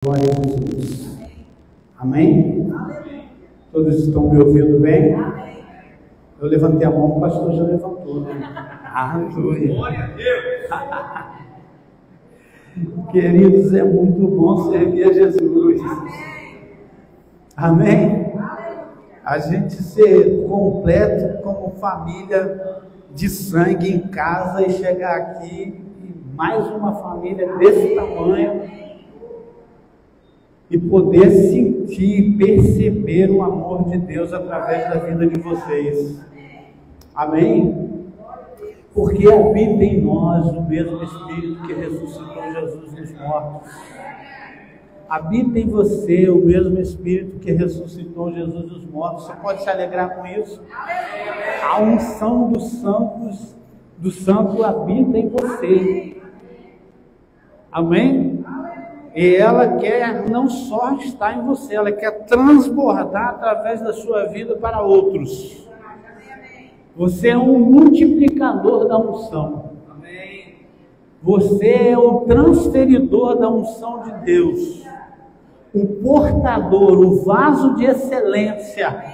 Glória a Jesus. Amém? Todos estão me ouvindo bem? Eu levantei a mão, o pastor já levantou, né? Aleluia. Glória a Deus. Queridos, é muito bom servir a Jesus. Amém? A gente ser completo como família de sangue em casa e chegar aqui e mais uma família desse tamanho e poder sentir, perceber o amor de Deus através da vida de vocês. Amém? Porque habita em nós o mesmo Espírito que ressuscitou Jesus dos mortos. Habita em você o mesmo Espírito que ressuscitou Jesus dos mortos. Você pode se alegrar com isso? A unção do Santo habita em você. Amém? E ela quer não só estar em você, ela quer transbordar através da sua vida para outros. Você é um multiplicador da unção. Você é o transferidor da unção de Deus. O portador, o vaso de excelência.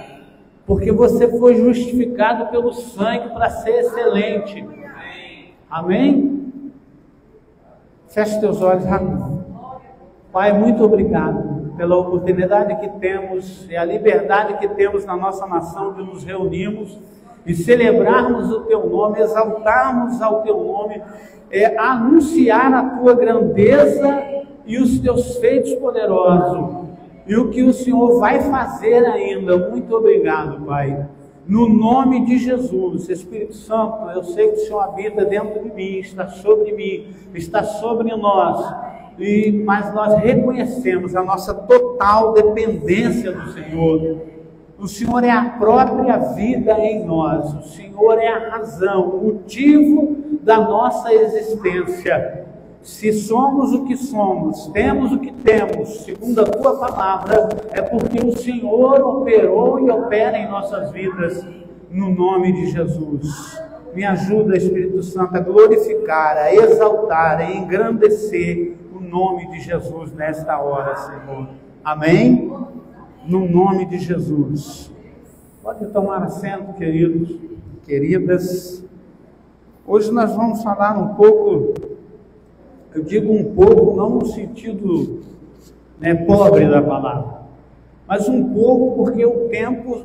Porque você foi justificado pelo sangue para ser excelente. Amém? Feche teus olhos rápido. Pai, muito obrigado pela oportunidade que temos e a liberdade que temos na nossa nação de nos reunirmos e celebrarmos o Teu nome, exaltarmos ao Teu nome, anunciar a Tua grandeza e os Teus feitos poderosos e o que o Senhor vai fazer ainda. Muito obrigado, Pai. No nome de Jesus, Espírito Santo, eu sei que o Senhor habita dentro de mim, está sobre nós. Mas nós reconhecemos a nossa total dependência do Senhor. O Senhor é a própria vida em nós. O Senhor é a razão, o motivo da nossa existência. Se somos o que somos, temos o que temos, segundo a Tua palavra, é porque o Senhor operou e opera em nossas vidas, no nome de Jesus. Me ajuda, Espírito Santo, a glorificar, a exaltar, a engrandecer o nome de Jesus nesta hora, Senhor. Amém? No nome de Jesus. Pode tomar assento, queridos, queridas. Hoje nós vamos falar um pouco, eu digo um pouco, não no sentido pobre da palavra, mas um pouco porque o tempo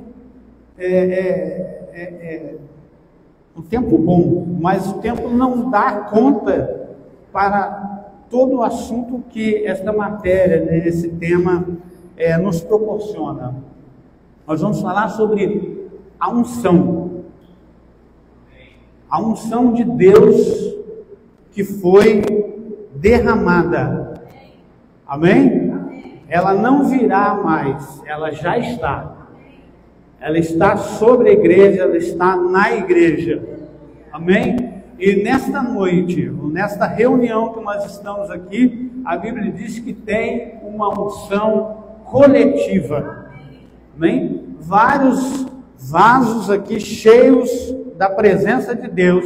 um tempo bom, mas o tempo não dá conta para todo o assunto que esta matéria, esse tema nos proporciona. Nós vamos falar sobre a unção de Deus que foi derramada. Amém? Ela não virá mais, ela já está. Ela está sobre a igreja, ela está na igreja. Amém? E nesta noite, nesta reunião que nós estamos aqui, a Bíblia diz que tem uma unção coletiva. Amém? Vários vasos aqui cheios da presença de Deus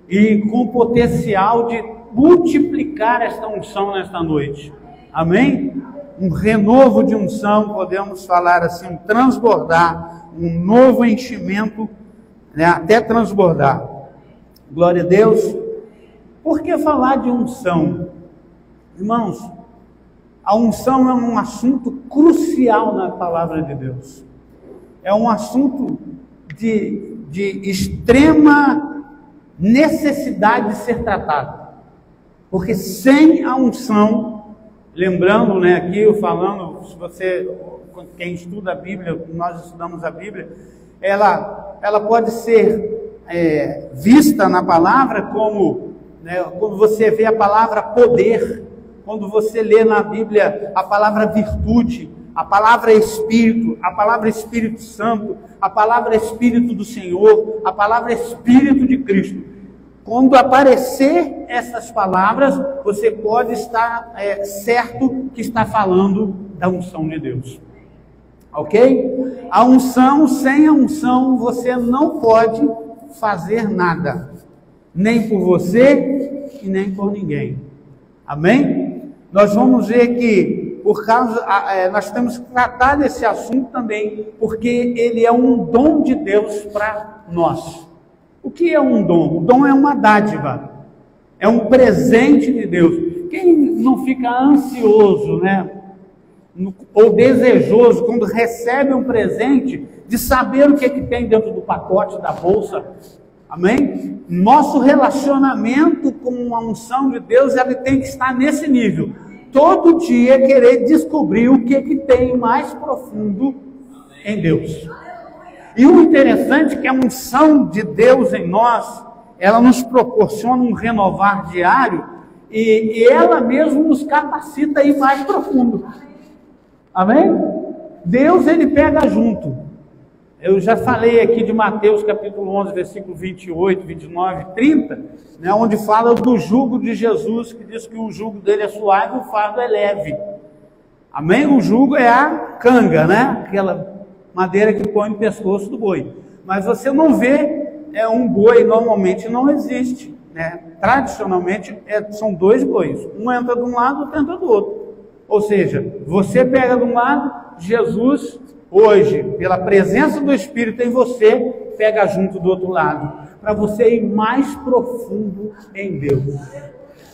e com potencial de multiplicar esta unção nesta noite. Amém? Um renovo de unção, podemos falar assim, um transbordar, um novo enchimento, até transbordar. Glória a Deus. Por que falar de unção? Irmãos, a unção é um assunto crucial na palavra de Deus. É um assunto de extrema necessidade de ser tratado. Porque sem a unção, lembrando, aqui eu falando, se você, quem estuda a Bíblia, nós estudamos a Bíblia, ela pode ser vista na palavra como, quando você vê a palavra poder, quando você lê na Bíblia a palavra virtude, a palavra Espírito, a palavra Espírito Santo, a palavra Espírito do Senhor, a palavra Espírito de Cristo. Quando aparecer essas palavras, você pode estar certo que está falando da unção de Deus. Ok? A unção, sem a unção, você não pode fazer nada. Nem por você e nem por ninguém. Amém? Nós vamos ver que por causa, nós temos que tratar desse assunto também, porque ele é um dom de Deus para nós. O que é um dom? O dom é uma dádiva, é um presente de Deus. Quem não fica ansioso, né? Ou desejoso quando recebe um presente, de saber o que tem dentro do pacote, da bolsa? Amém? Nosso relacionamento com a unção de Deus, ele tem que estar nesse nível. Todo dia querer descobrir o que tem mais profundo em Deus. E o interessante é que a unção de Deus em nós, ela nos proporciona um renovar diário e ela mesmo nos capacita a ir mais profundo. Amém? Deus, ele pega junto. Eu já falei aqui de Mateus capítulo 11, versículo 28, 29, 30, né, onde fala do jugo de Jesus, que diz que o jugo dele é suave e o fardo é leve. Amém? O jugo é a canga, né? Aquela madeira que põe no pescoço do boi. Mas você não vê, um boi normalmente não existe, né? Tradicionalmente são dois bois. Um entra de um lado, outro entra do outro. Ou seja, você pega de um lado, Jesus... Hoje, pela presença do Espírito em você, pega junto do outro lado, para você ir mais profundo em Deus.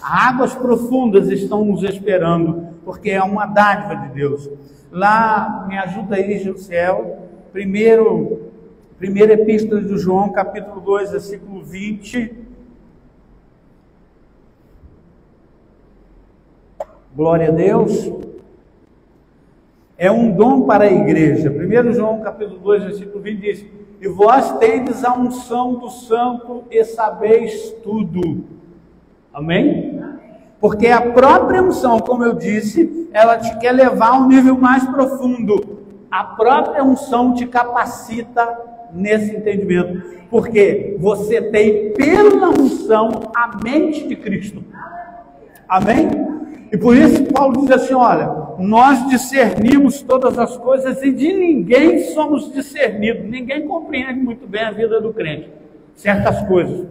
Águas profundas estão nos esperando, porque é uma dádiva de Deus. Lá, me ajuda aí, Gilcel, primeira epístola de João, capítulo 2, versículo 20. Glória a Deus. É um dom para a igreja. 1 João capítulo 2, versículo 20 diz: e vós tendes a unção do Santo e sabeis tudo. Amém? Porque a própria unção, como eu disse, ela te quer levar a um nível mais profundo. A própria unção te capacita nesse entendimento. Porque você tem pela unção a mente de Cristo. Amém? E por isso Paulo diz assim, olha, nós discernimos todas as coisas e de ninguém somos discernidos. Ninguém compreende muito bem a vida do crente, certas coisas.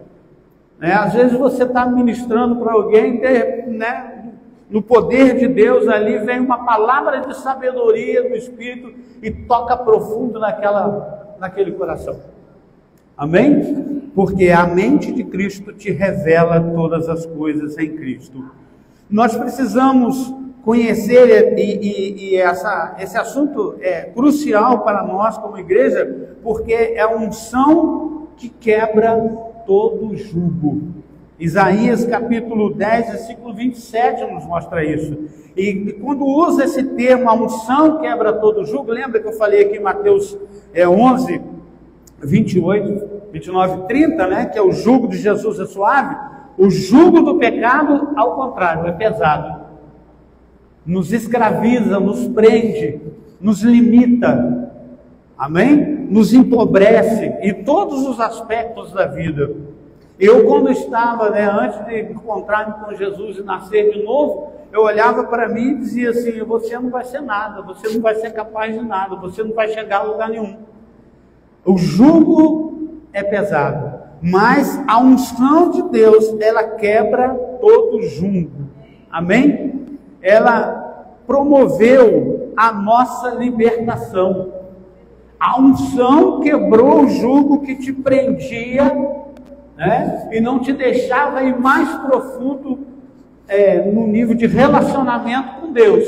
Às vezes você está ministrando para alguém, né, no poder de Deus ali vem uma palavra de sabedoria do Espírito e toca profundo naquele coração. Amém? Porque a mente de Cristo te revela todas as coisas em Cristo. Nós precisamos conhecer, e esse assunto é crucial para nós como igreja, porque é a unção que quebra todo jugo. Isaías capítulo 10, versículo 27 nos mostra isso. E quando usa esse termo, a unção quebra todo jugo, lembra que eu falei aqui em Mateus 11, 28, 29 e 30, né, que é o jugo de Jesus é suave. O jugo do pecado, ao contrário, é pesado. Nos escraviza, nos prende, nos limita. Amém? Nos empobrece em todos os aspectos da vida. Eu, quando estava, antes de encontrar-me com Jesus e nascer de novo, eu olhava para mim e dizia assim, você não vai ser nada, você não vai ser capaz de nada, você não vai chegar a lugar nenhum. O jugo é pesado. Mas a unção de Deus, ela quebra todo jugo. Amém? Ela promoveu a nossa libertação. A unção quebrou o jugo que te prendia, né? E não te deixava ir mais profundo no nível de relacionamento com Deus.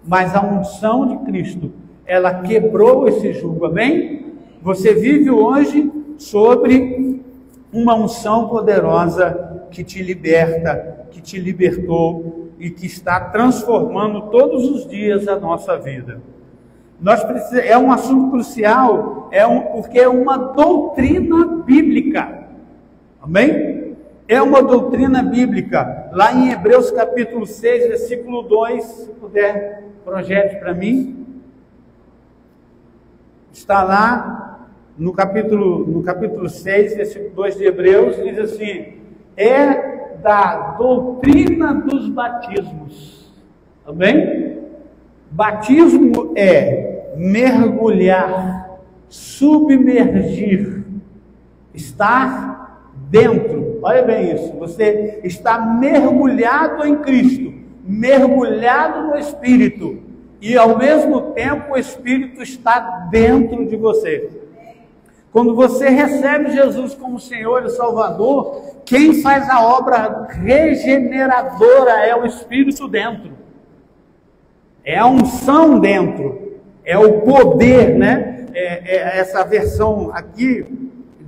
Mas a unção de Cristo, ela quebrou esse jugo. Amém? Você vive hoje sobre uma unção poderosa que te liberta, que te libertou e que está transformando todos os dias a nossa vida. É um assunto crucial, porque é uma doutrina bíblica. Amém? É uma doutrina bíblica. Lá em Hebreus capítulo 6, versículo 2, se puder, projete para mim. Está lá. No capítulo 6, versículo 2 de Hebreus, diz assim: é da doutrina dos batismos. Amém? Batismo é mergulhar, submergir, estar dentro. Olha bem isso, você está mergulhado em Cristo. mergulhado no Espírito, e ao mesmo tempo o Espírito está dentro de você. Quando você recebe Jesus como Senhor e Salvador, quem faz a obra regeneradora é o Espírito dentro, é a unção dentro, é o poder, né? Essa versão aqui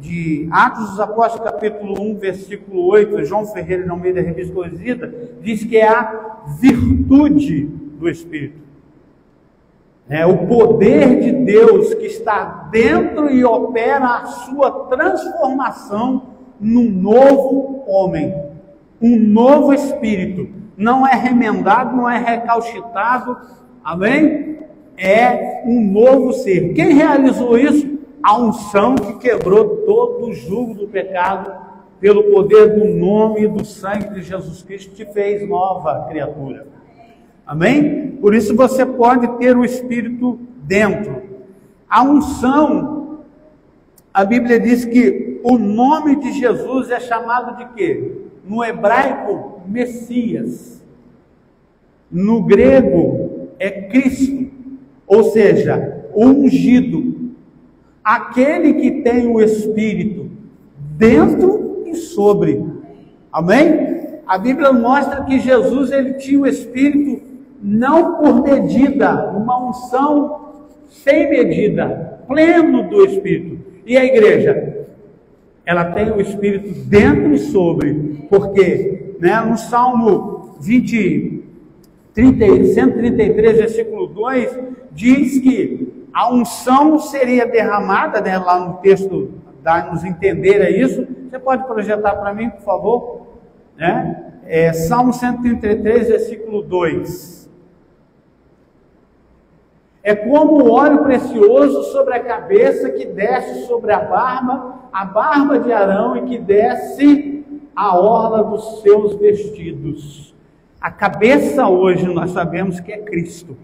de Atos dos Apóstolos, capítulo 1, versículo 8, João Ferreira, no meio da Revista Corrigida, diz que é a virtude do Espírito. É o poder de Deus que está dentro e opera a sua transformação num novo homem, um novo espírito. Não é remendado, não é recalchitado, amém? É um novo ser. Quem realizou isso? A unção que quebrou todo o jugo do pecado, pelo poder do nome e do sangue de Jesus Cristo, te fez nova criatura. Amém? Por isso você pode ter o Espírito dentro. A unção, a Bíblia diz que o nome de Jesus é chamado de quê? No hebraico, Messias. No grego, é Cristo. Ou seja, o ungido. Aquele que tem o Espírito dentro e sobre. Amém? A Bíblia mostra que Jesus, ele tinha o Espírito não por medida, uma unção sem medida, pleno do Espírito. E a igreja? Ela tem o Espírito dentro e sobre. Porque, né, no Salmo 133, versículo 2, diz que a unção seria derramada, né, lá no texto, dá-nos entender isso. Você pode projetar para mim, por favor? Né? Salmo 133, versículo 2. É como o óleo precioso sobre a cabeça que desce sobre a barba de Arão, e que desce a orla dos seus vestidos. A cabeça hoje nós sabemos que é Cristo.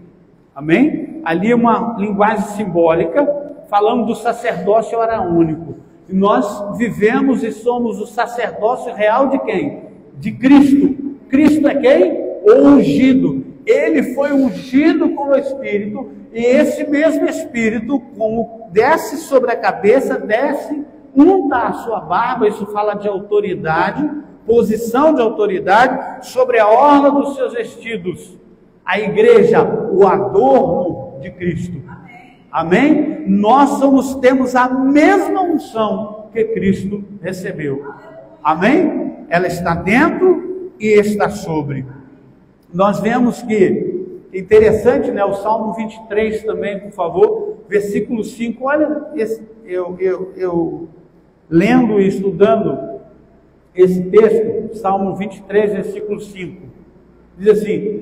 Amém? Ali é uma linguagem simbólica, falando do sacerdócio araônico. E nós vivemos e somos o sacerdócio real de quem? De Cristo. Cristo é quem? O ungido. Ele foi ungido com o Espírito, e esse mesmo Espírito, como desce sobre a cabeça, desce, unta a sua barba. Isso fala de autoridade, posição de autoridade, sobre a orla dos seus vestidos. A igreja, o adorno de Cristo. Amém? Nós temos a mesma unção que Cristo recebeu. Amém? Ela está dentro e está sobre. Nós vemos que, interessante, né? O Salmo 23 também, por favor, versículo 5. Olha, eu lendo e estudando esse texto, Salmo 23, versículo 5. Diz assim: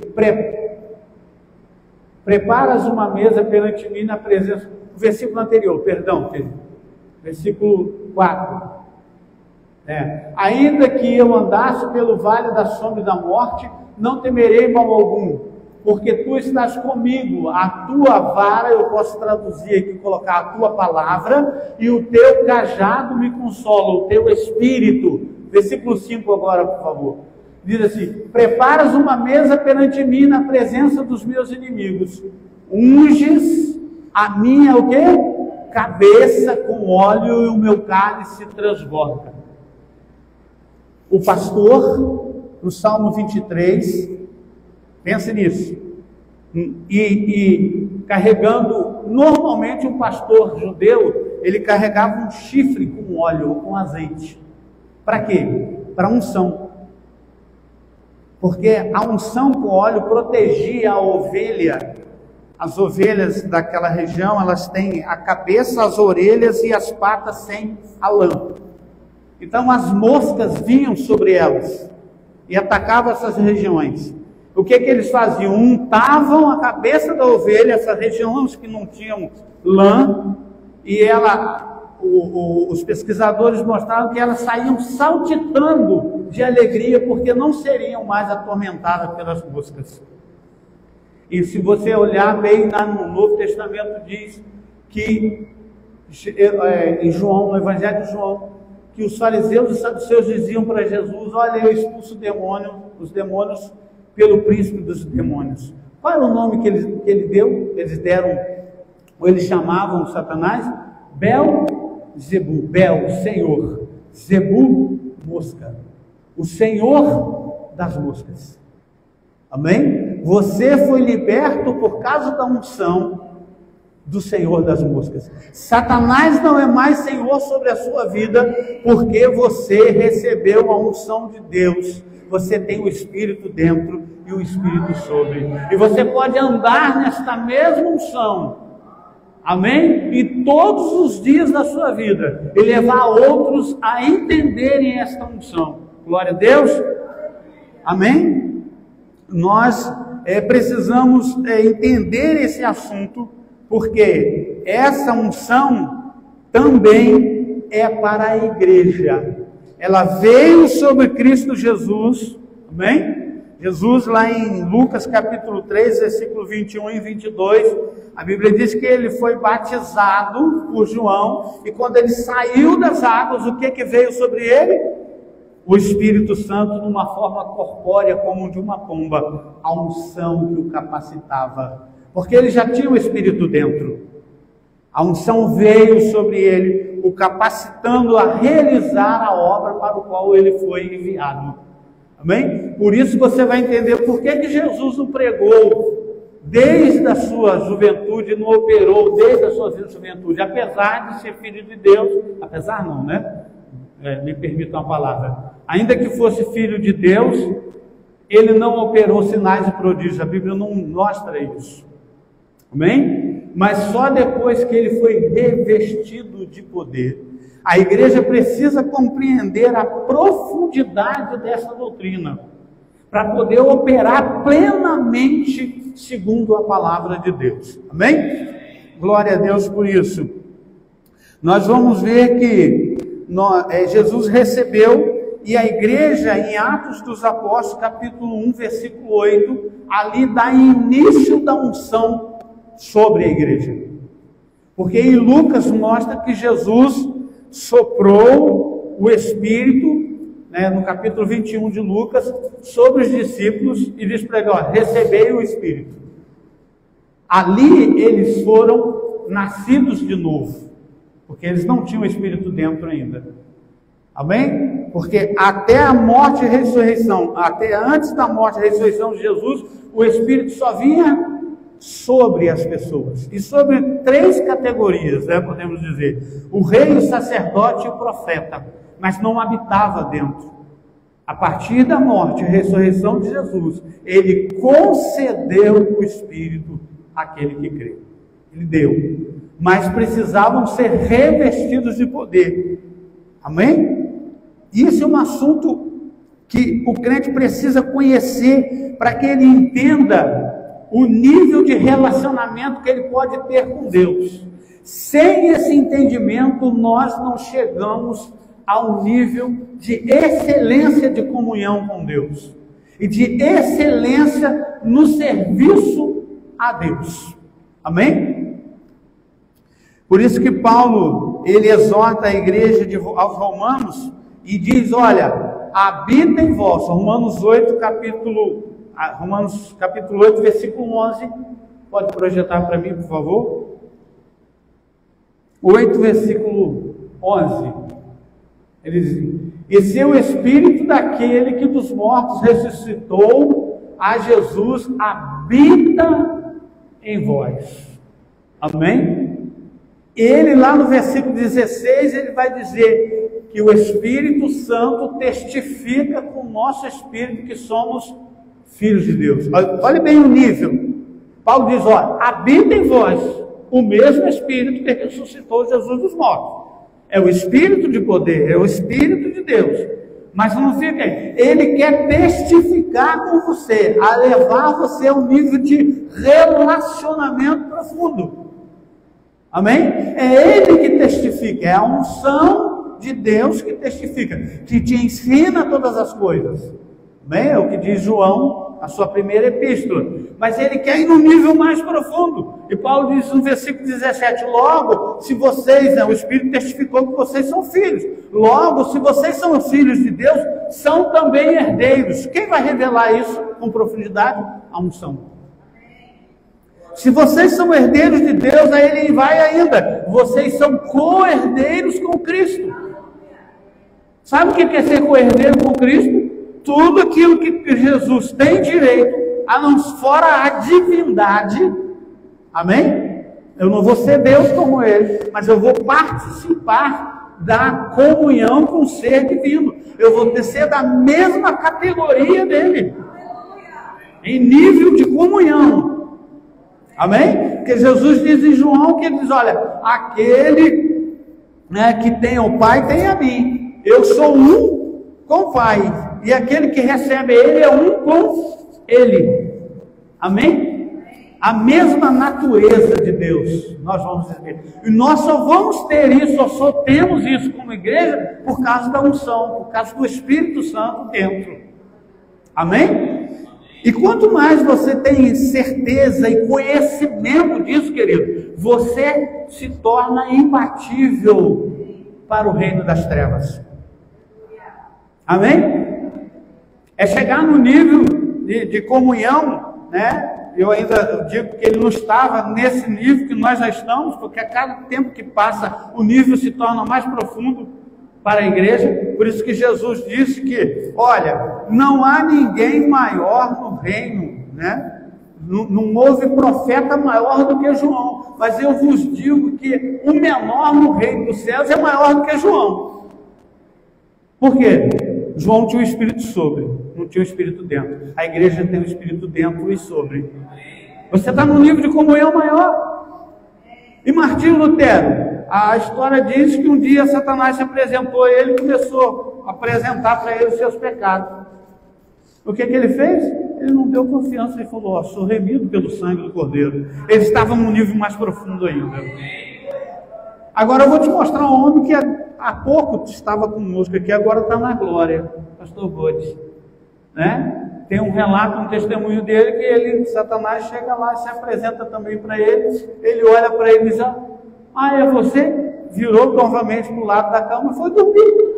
preparas uma mesa perante mim na presença... O versículo anterior, perdão, versículo 4. Ainda que eu andasse pelo vale da sombra e da morte, não temerei mal algum, porque tu estás comigo. A tua vara, eu posso traduzir aqui, colocar a tua palavra, e o teu cajado me consola, o teu espírito. Versículo 5 agora, por favor. Diz assim: preparas uma mesa perante mim na presença dos meus inimigos, unges a minha o quê? Cabeça com óleo, e o meu cálice transborda. O pastor, no Salmo 23, pense nisso, e carregando, normalmente um pastor judeu, ele carregava um chifre com óleo ou com azeite. Para quê? Para unção. Porque a unção com óleo protegia a ovelha. As ovelhas daquela região, elas têm a cabeça, as orelhas e as patas sem a lã. Então as moscas vinham sobre elas e atacavam essas regiões. O que eles faziam? Untavam a cabeça da ovelha, essas regiões que não tinham lã, e os pesquisadores mostraram que elas saíam saltitando de alegria, porque não seriam mais atormentadas pelas moscas. E se você olhar bem no Novo Testamento, diz que em João, no Evangelho de João, que os fariseus e saduceus diziam para Jesus: olha, eu expulso o demônio, os demônios pelo príncipe dos demônios. Qual era o nome que ele deu? Eles chamavam Satanás? Belzebu, Bel, Senhor. Zebu, mosca. O Senhor das moscas. Amém? Você foi liberto por causa da unção do Senhor das moscas. Satanás não é mais Senhor sobre a sua vida, porque você recebeu a unção de Deus. Você tem o Espírito dentro e o Espírito sobre. E você pode andar nesta mesma unção. Amém? E todos os dias da sua vida, e levar outros a entenderem esta unção. Glória a Deus. Amém? Nós precisamos entender esse assunto, porque essa unção também é para a igreja. Ela veio sobre Cristo Jesus. Amém? Jesus, lá em Lucas capítulo 3, versículo 21 e 22, a Bíblia diz que ele foi batizado por João, e quando ele saiu das águas, o que veio sobre ele? O Espírito Santo, numa forma corpórea, como de uma pomba, a unção que o capacitava, porque ele já tinha o Espírito dentro. A unção veio sobre ele, o capacitando a realizar a obra para o qual ele foi enviado. Amém? Por isso você vai entender por que Jesus não pregou desde a sua juventude, não operou desde a sua juventude, apesar de ser filho de Deus, apesar não, né? Me permitam a palavra. Ainda que fosse filho de Deus, ele não operou sinais e prodígios. A Bíblia não mostra isso. Amém? Mas só depois que ele foi revestido de poder. A igreja precisa compreender a profundidade dessa doutrina, para poder operar plenamente segundo a palavra de Deus. Amém? Glória a Deus por isso. Nós vamos ver que Jesus recebeu, e a igreja, em Atos dos Apóstolos, capítulo 1, versículo 8, ali dá início da unção sobre a igreja. Porque em Lucas mostra que Jesus soprou o Espírito, no capítulo 21 de Lucas, sobre os discípulos, e lhes pregou: recebei o Espírito. Ali eles foram nascidos de novo, porque eles não tinham o Espírito dentro ainda. Amém? Porque até a morte e ressurreição, até antes da morte e ressurreição de Jesus, o Espírito só vinha sobre as pessoas, e sobre 3 categorias, podemos dizer: o rei, o sacerdote e o profeta, mas não habitava dentro. A partir da morte e ressurreição de Jesus, ele concedeu o Espírito àquele que crê. Ele deu, mas precisavam ser revestidos de poder. Amém? Isso é um assunto que o crente precisa conhecer, para que ele entenda o nível de relacionamento que ele pode ter com Deus. Sem esse entendimento, nós não chegamos ao nível de excelência de comunhão com Deus e de excelência no serviço a Deus. Amém? Por isso que Paulo, ele exorta a igreja aos Romanos e diz: olha, habita em vós, Romanos capítulo 8, versículo 11, pode projetar para mim, por favor? 8, versículo 11, ele diz: e se o Espírito daquele que dos mortos ressuscitou a Jesus habita em vós. Amém? Ele lá no versículo 16, ele vai dizer que o Espírito Santo testifica com o nosso espírito que somos filhos de Deus. Olha bem o nível. Paulo diz: olha, habita em vós o mesmo Espírito que ressuscitou Jesus dos mortos. É o Espírito de poder, é o Espírito de Deus. Mas não fica aí. Ele quer testificar com você, a levar você a um nível de relacionamento profundo. Amém? É Ele que testifica, é a unção de Deus que testifica, que te ensina todas as coisas. Amém? É o que diz João, a sua primeira epístola. Mas ele quer ir num nível mais profundo. E Paulo diz no versículo 17: logo, se vocês, o Espírito testificou que vocês são filhos. Logo, se vocês são filhos de Deus, são também herdeiros. Quem vai revelar isso? com profundidade? A unção. Se vocês são herdeiros de Deus, aí ele vai ainda. Vocês são co-herdeiros com Cristo. Sabe o que é ser co-herdeiro com Cristo? Tudo aquilo que Jesus tem direito, a não fora a divindade. Amém? Eu não vou ser Deus como ele, mas eu vou participar da comunhão com o ser divino. Eu vou ser da mesma categoria dele, em nível de comunhão. Amém? Porque Jesus diz em João, que ele diz, olha, aquele, né, que tem o Pai tem a mim. Eu sou um com o Pai, e aquele que recebe ele é um com ele. Amém? A mesma natureza de Deus, nós vamos ter. E nós só vamos ter isso, só temos isso como igreja, por causa da unção, por causa do Espírito Santo dentro. Amém? E quanto mais você tem certeza e conhecimento disso, querido, você se torna imbatível para o reino das trevas. Amém? É chegar no nível de comunhão, né? Eu ainda digo que ele não estava nesse nível que nós já estamos, porque a cada tempo que passa, o nível se torna mais profundo para a igreja. Por isso que Jesus disse que, olha, não há ninguém maior no reino, né? Não houve profeta maior do que João, mas eu vos digo que o menor no reino dos céus é maior do que João. Por quê? João tinha o Espírito sobre, não tinha o Espírito dentro. A igreja tem o Espírito dentro e sobre. Você está num nível de comunhão maior. E Martinho Lutero, a história diz que um dia Satanás se apresentou a ele e começou a apresentar para ele os seus pecados. O que ele fez? Ele não deu confiança, ele falou, ó, sou remido pelo sangue do Cordeiro. Ele estava num nível mais profundo ainda. Agora eu vou te mostrar um homem que há pouco estava conosco aqui, agora está na glória, pastor Bode, né? Tem um relato, um testemunho dele, que ele, Satanás chega lá e se apresenta também para ele, ele olha para ele e diz, é você? Virou novamente para o lado da cama e foi dormir.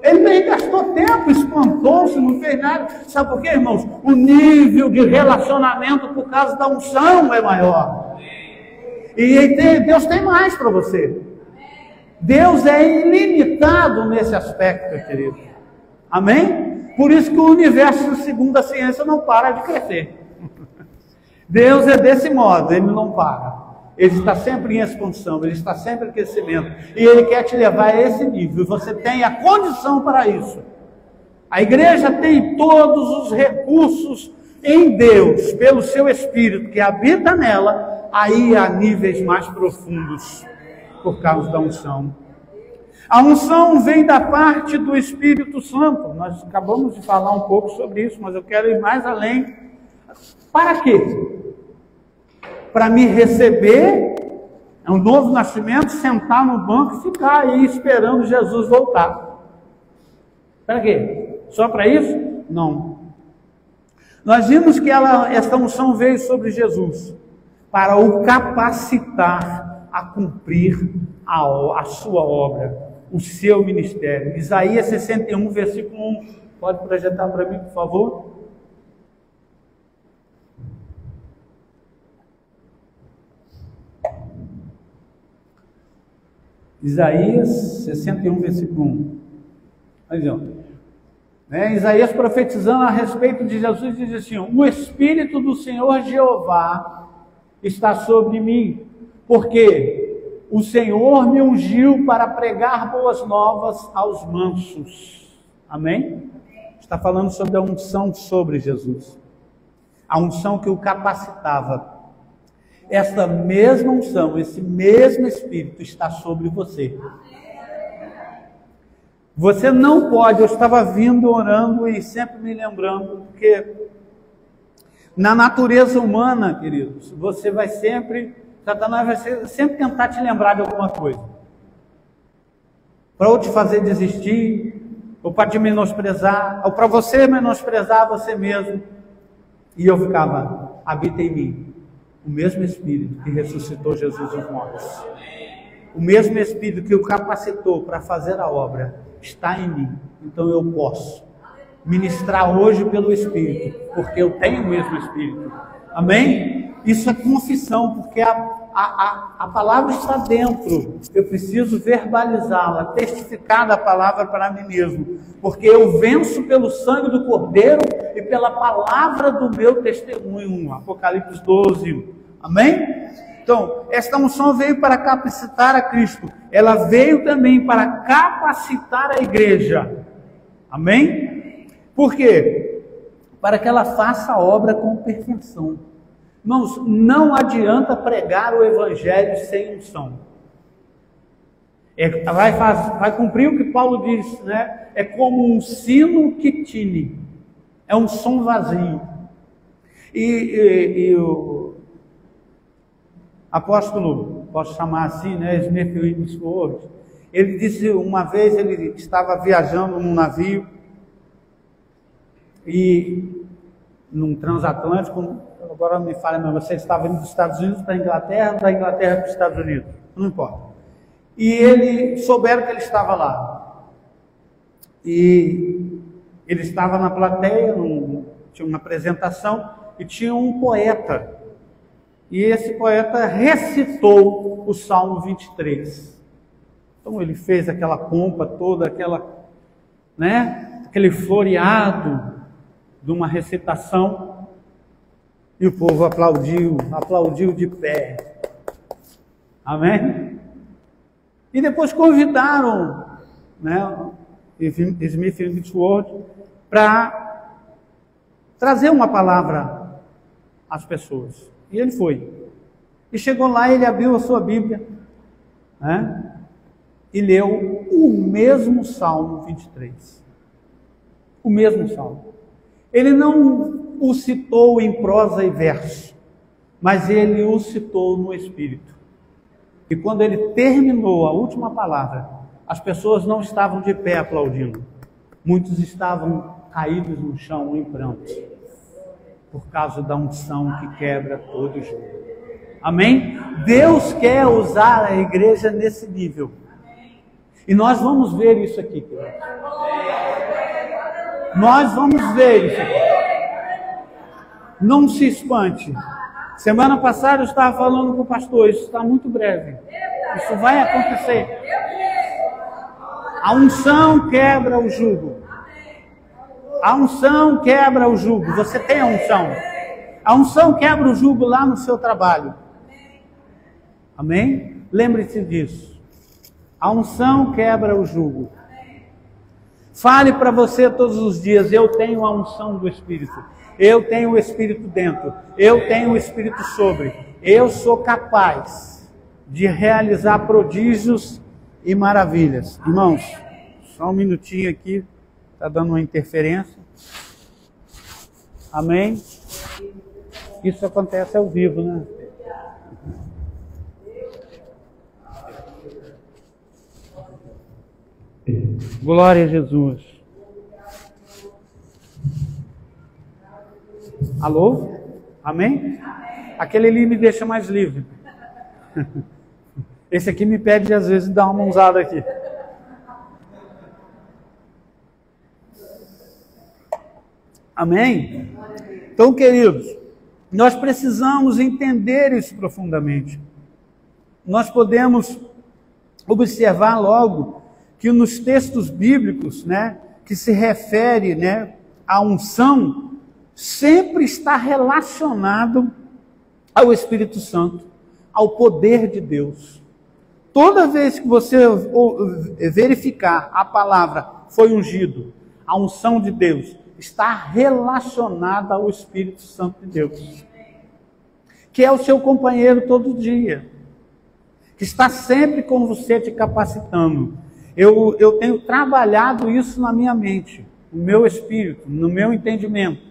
Ele nem gastou tempo, espantou-se, não fez nada. Sabe por quê, irmãos? O nível de relacionamento por causa da unção é maior. E Deus tem mais para você. Deus é ilimitado nesse aspecto, querido. Amém? Por isso que o universo, segundo a ciência, não para de crescer. Deus é desse modo, ele não para. Ele está sempre em expansão, ele está sempre em crescimento. E ele quer te levar a esse nível. E você tem a condição para isso. A igreja tem todos os recursos em Deus, pelo seu Espírito que habita nela, aí a níveis mais profundos, por causa da unção. A unção vem da parte do Espírito Santo. Nós acabamos de falar um pouco sobre isso, mas eu quero ir mais além. Para quê? Para me receber, é um novo nascimento, sentar no banco e ficar aí esperando Jesus voltar. Para quê? Só para isso? Não. Nós vimos que essa unção veio sobre Jesus para o capacitar a cumprir a sua obra, o seu ministério. Isaías 61, versículo 1. Pode projetar para mim, por favor? Isaías 61, versículo 1. Aí, ó. Isaías profetizando a respeito de Jesus diz assim: o Espírito do Senhor Jeová está sobre mim, porque o Senhor me ungiu para pregar boas novas aos mansos. Amém? Está falando sobre a unção sobre Jesus, a unção que o capacitava. Esta mesma unção, esse mesmo Espírito está sobre você. Você não pode, eu estava vindo orando e sempre me lembrando, porque na natureza humana, queridos, você vai sempre, Satanás vai sempre tentar te lembrar de alguma coisa, para ou te fazer desistir, ou para te menosprezar, ou para você menosprezar você mesmo. E eu ficava, habita em mim o mesmo Espírito que ressuscitou Jesus dos mortos, o mesmo Espírito que o capacitou para fazer a obra, está em mim, então eu posso. ministrar hoje pelo Espírito, porque eu tenho o mesmo Espírito. Amém? Isso é confissão, porque a palavra está dentro. Eu preciso verbalizá-la, testificar da palavra para mim mesmo, porque eu venço pelo sangue do Cordeiro e pela palavra do meu testemunho. Apocalipse 12. Amém? Então, esta unção veio para capacitar a Cristo. Ela veio também para capacitar a igreja. Amém? Por quê? Para que ela faça a obra com perfeição. Irmãos, não adianta pregar o evangelho sem unção. Vai cumprir o que Paulo diz, né? É como um sino que tine. É um som vazio. E o apóstolo, posso chamar assim, né? Smith Wigglesworth, ele disse uma vez, ele estava viajando num navio, e num transatlântico, agora me fala, mas você estava indo dos Estados Unidos para a Inglaterra, da Inglaterra para os Estados Unidos, não importa. E ele, souberam que ele estava lá. E ele estava na plateia, tinha uma apresentação, e tinha um poeta. E esse poeta recitou o Salmo 23. Então ele fez aquela pompa toda, aquele floreado de uma recitação, e o povo aplaudiu de pé. Amém? E depois convidaram, né, Smith Wigglesworth para trazer uma palavra às pessoas. E ele foi. E chegou lá, ele abriu a sua Bíblia, né, e leu o mesmo Salmo 23. O mesmo Salmo. Ele não o citou em prosa e verso, mas ele o citou no Espírito. E quando ele terminou a última palavra, as pessoas não estavam de pé aplaudindo. Muitos estavam caídos no chão em pranto, por causa da unção que quebra todo jugo. Amém? Deus quer usar a igreja nesse nível. E nós vamos ver isso aqui, queridos. Nós vamos ver isso aqui. Não se espante. Semana passada eu estava falando com o pastor, isso está muito breve. Isso vai acontecer. A unção quebra o jugo. A unção quebra o jugo. Você tem a unção. A unção quebra o jugo lá no seu trabalho. Amém? Lembre-se disso. A unção quebra o jugo. Fale para você todos os dias: eu tenho a unção do Espírito. Eu tenho o Espírito dentro. Eu tenho o Espírito sobre. Eu sou capaz de realizar prodígios e maravilhas. Irmãos, só um minutinho aqui. Está dando uma interferência. Amém? Isso acontece ao vivo, né? Glória a Jesus. Alô? Amém? Aquele ali me deixa mais livre. Esse aqui me pede às vezes dar uma mãozada aqui. Amém? Então, queridos, nós precisamos entender isso profundamente. Nós podemos observar logo que nos textos bíblicos, né, que se refere, né, à unção, sempre está relacionado ao Espírito Santo, ao poder de Deus. Toda vez que você verificar a palavra foi ungido, a unção de Deus está relacionada ao Espírito Santo de Deus, que é o seu companheiro todo dia, que está sempre com você te capacitando. Eu tenho trabalhado isso na minha mente, no meu espírito, no meu entendimento.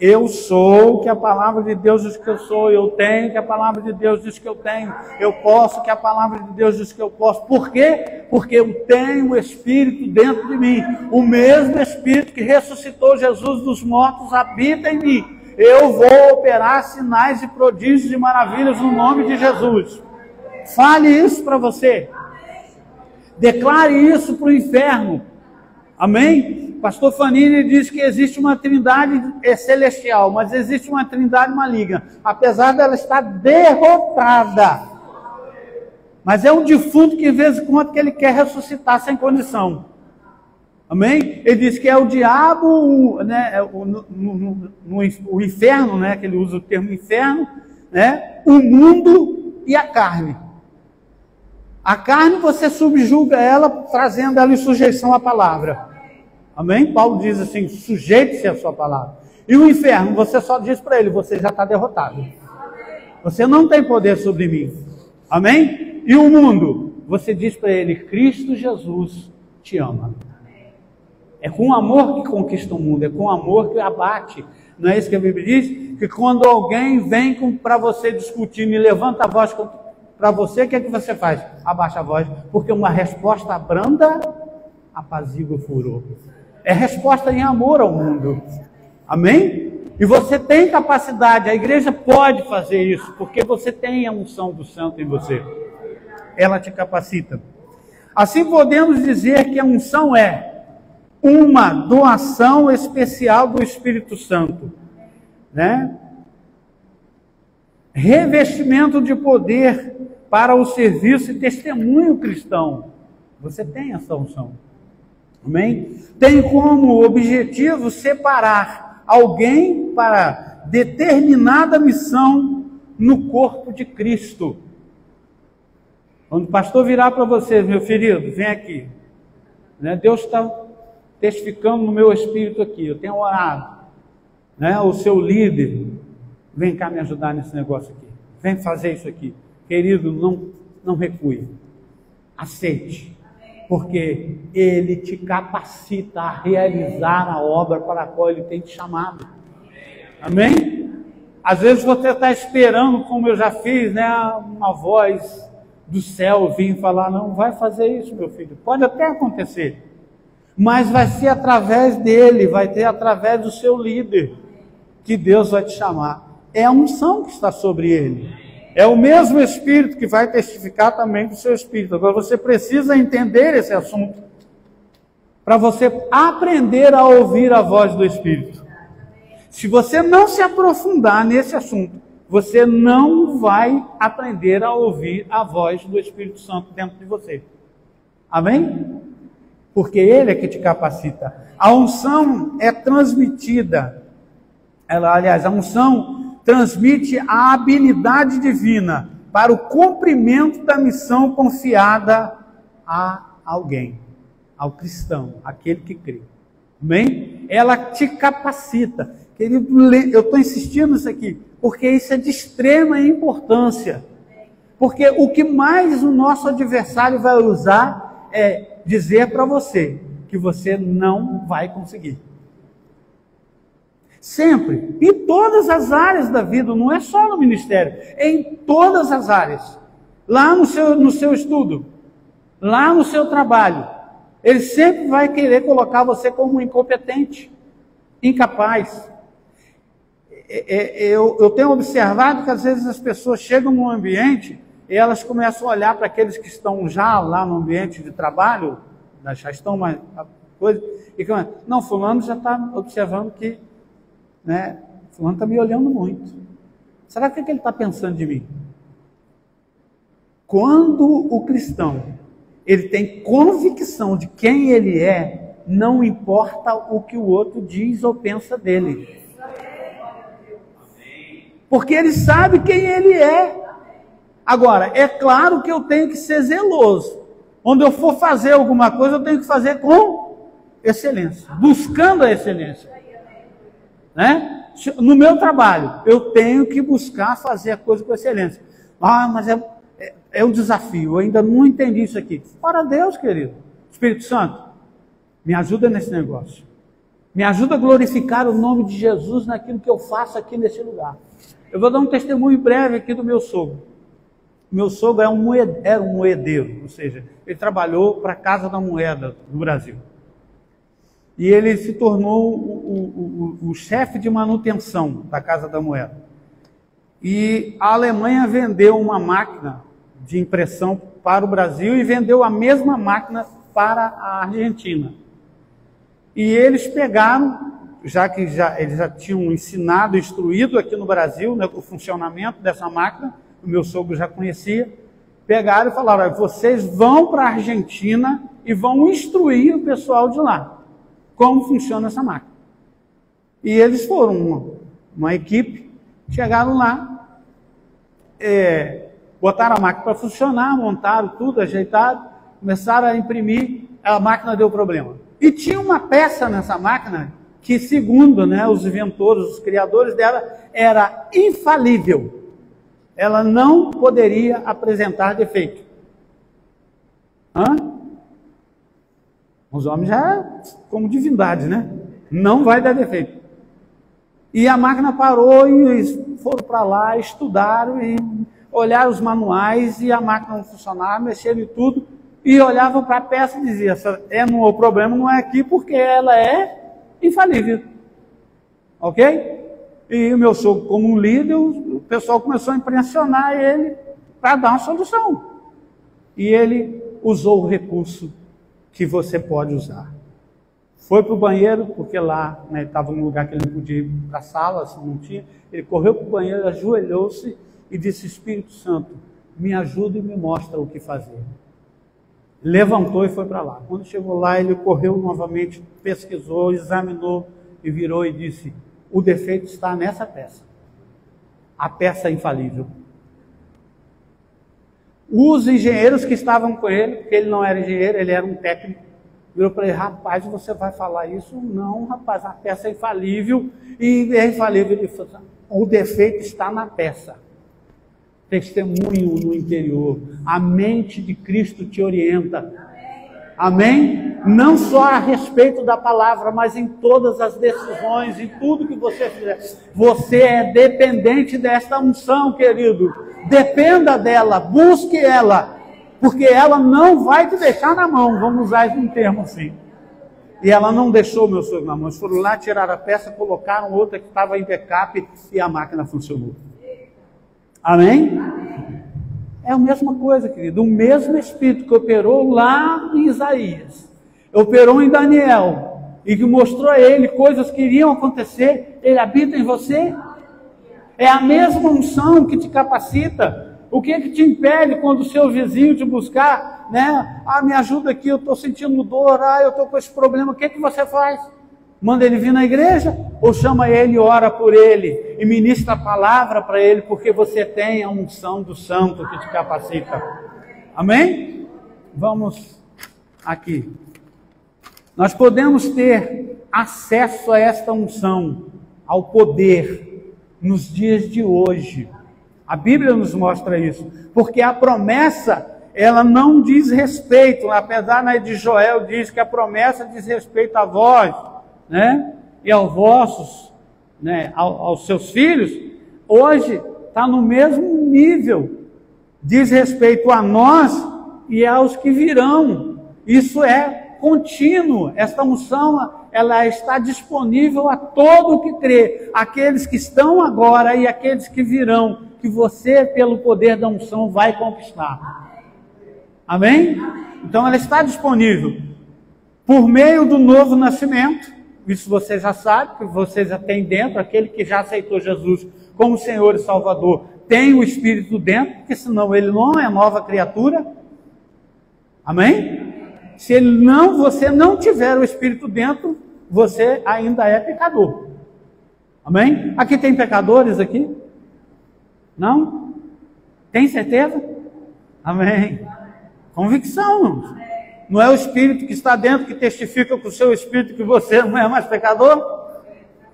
Eu sou o que a palavra de Deus diz que eu sou, eu tenho o que a palavra de Deus diz que eu tenho, eu posso o que a palavra de Deus diz que eu posso. Por quê? Porque eu tenho o Espírito dentro de mim. O mesmo Espírito que ressuscitou Jesus dos mortos habita em mim. Eu vou operar sinais e prodígios e maravilhas no nome de Jesus. Fale isso para você. Declare isso para o inferno. Amém? Pastor Fanini diz que existe uma trindade celestial, mas existe uma trindade maligna, apesar dela estar derrotada. Mas é um defunto que, de vez em quando, que ele quer ressuscitar sem condição. Amém? Ele diz que é o diabo, né, o inferno, né, que ele usa o termo inferno, né, o mundo e a carne. A carne você subjuga ela, trazendo ela em sujeição à palavra. Amém? Paulo diz assim, sujeite-se à sua palavra. E o inferno, você só diz para ele, você já está derrotado. Você não tem poder sobre mim. Amém? E o mundo, você diz para ele, Cristo Jesus te ama. É com amor que conquista o mundo, é com amor que abate. Não é isso que a Bíblia diz? Que quando alguém vem para você discutindo e levanta a voz para você, o que é que você faz? Abaixa a voz, porque uma resposta branda apazigua o furor. É resposta em amor ao mundo. Amém? E você tem capacidade, a igreja pode fazer isso, porque você tem a unção do santo em você. Ela te capacita. Assim podemos dizer que a unção é uma doação especial do Espírito Santo, né? Revestimento de poder para o serviço e testemunho cristão. Você tem essa unção. Amém? Tem como objetivo separar alguém para determinada missão no corpo de Cristo. Quando o pastor virar para você, meu querido, vem aqui. Né? Deus está testificando no meu espírito aqui, eu tenho orado. Né? O seu líder, vem cá me ajudar nesse negócio aqui. Vem fazer isso aqui. Querido, não recue. Aceite. Porque ele te capacita a realizar a obra para a qual ele tem te chamado. Amém? Às vezes você está esperando, como eu já fiz, né, uma voz do céu vir falar, não vai fazer isso, meu filho. Pode até acontecer, mas vai ser através dele, vai ter através do seu líder que Deus vai te chamar. É a unção que está sobre ele. É o mesmo Espírito que vai testificar também do seu Espírito. Agora você precisa entender esse assunto para você aprender a ouvir a voz do Espírito. Se você não se aprofundar nesse assunto, você não vai aprender a ouvir a voz do Espírito Santo dentro de você. Amém? Porque ele é que te capacita. A unção é transmitida. A unção transmite a habilidade divina para o cumprimento da missão confiada a alguém, ao cristão, aquele que crê. Amém? Ela te capacita. Querido, eu estou insistindo nisso aqui, porque isso é de extrema importância. Porque o que mais o nosso adversário vai usar é dizer para você que você não vai conseguir. Sempre, em todas as áreas da vida, não é só no ministério, é em todas as áreas. Lá no seu estudo, lá no seu trabalho, ele sempre vai querer colocar você como incompetente, incapaz. Eu tenho observado que às vezes as pessoas chegam num ambiente e elas começam a olhar para aqueles que estão já lá no ambiente de trabalho, já estão mais coisa, e não, fulano já está observando que, né, fulano está me olhando muito. Será que ele está pensando de mim? Quando o cristão ele tem convicção de quem ele é, não importa o que o outro diz ou pensa dele. Porque ele sabe quem ele é. Agora, é claro que eu tenho que ser zeloso. Onde eu for fazer alguma coisa, eu tenho que fazer com excelência, buscando a excelência. Né? No meu trabalho, eu tenho que buscar fazer a coisa com excelência. Ah, mas é um desafio, eu ainda não entendi isso aqui. Ora Deus, querido. Espírito Santo, me ajuda nesse negócio. Me ajuda a glorificar o nome de Jesus naquilo que eu faço aqui nesse lugar. Eu vou dar um testemunho breve aqui do meu sogro. Meu sogro era um moedeiro, ou seja, ele trabalhou para a Casa da Moeda do Brasil. E ele se tornou o chefe de manutenção da Casa da Moeda. E a Alemanha vendeu uma máquina de impressão para o Brasil e vendeu a mesma máquina para a Argentina. E eles pegaram, já que eles já tinham ensinado, instruído aqui no Brasil, né, o funcionamento dessa máquina, o meu sogro já conhecia, pegaram e falaram: vocês vão para a Argentina e vão instruir o pessoal de lá como funciona essa máquina. E eles foram, uma equipe, chegaram lá, botaram a máquina para funcionar, montaram tudo, ajeitaram, começaram a imprimir, a máquina deu problema. E tinha uma peça nessa máquina que, segundo, né, os inventores, os criadores dela, era infalível. Ela não poderia apresentar defeito. Os homens já, como divindade, né? Não vai dar defeito. E a máquina parou e foram para lá, estudaram e olharam os manuais e a máquina não funcionava, mexeram em tudo e olhavam para a peça e diziam: o problema não é aqui porque ela é infalível. Ok? E o meu sogro, como um líder, o pessoal começou a impressionar ele para dar uma solução. E ele usou o recurso que você pode usar. Foi para o banheiro, porque lá, né, estava num lugar que ele não podia ir para a sala, assim, não tinha. Ele correu para o banheiro, ajoelhou-se e disse: Espírito Santo, me ajuda e me mostra o que fazer. Levantou e foi para lá. Quando chegou lá, ele correu novamente, pesquisou, examinou e virou e disse: o defeito está nessa peça. A peça é infalível. Os engenheiros que estavam com ele, porque ele não era engenheiro, ele era um técnico, virou para ele: rapaz, você vai falar isso? Não, rapaz, a peça é infalível. E é infalível. Ele falou: o defeito está na peça. Testemunho no interior. A mente de Cristo te orienta. Amém? Não só a respeito da palavra, mas em todas as decisões, em tudo que você fizer. Você é dependente desta unção, querido. Dependa dela, busque ela, porque ela não vai te deixar na mão. Vamos usar um termo assim. E ela não deixou meu sogro na mão. Eles foram lá, tiraram a peça, colocaram outra que estava em backup e a máquina funcionou. Amém? É a mesma coisa, querido. O mesmo Espírito que operou lá em Isaías, operou em Daniel, e que mostrou a ele coisas que iriam acontecer, ele habita em você. É a mesma unção que te capacita. O que é que te impede quando o seu vizinho te buscar, né? Me ajuda aqui, eu estou sentindo dor, eu estou com esse problema. O que é que você faz? Manda ele vir na igreja? Ou chama ele e ora por ele e ministra a palavra para ele, porque você tem a unção do santo que te capacita. Amém? Vamos aqui. Nós podemos ter acesso a esta unção, ao poder, nos dias de hoje. A Bíblia nos mostra isso, porque a promessa, ela não diz respeito, apesar, né, de Joel diz que a promessa diz respeito a vós, né, e aos vossos, né, aos seus filhos. Hoje está no mesmo nível, diz respeito a nós e aos que virão. Isso é contínuo. Esta unção, ela está disponível a todo o que crê, aqueles que estão agora e aqueles que virão, que você, pelo poder da unção, vai conquistar. Amém? Então ela está disponível por meio do novo nascimento. Isso você já sabe, que você já tem dentro. Aquele que já aceitou Jesus como Senhor e Salvador tem o Espírito dentro, porque senão ele não é nova criatura. Amém? Se você não tiver o Espírito dentro, você ainda é pecador. Amém? Aqui tem pecadores aqui? Não? Tem certeza? Amém. Convicção. Não é o Espírito que está dentro que testifica com o seu Espírito que você não é mais pecador?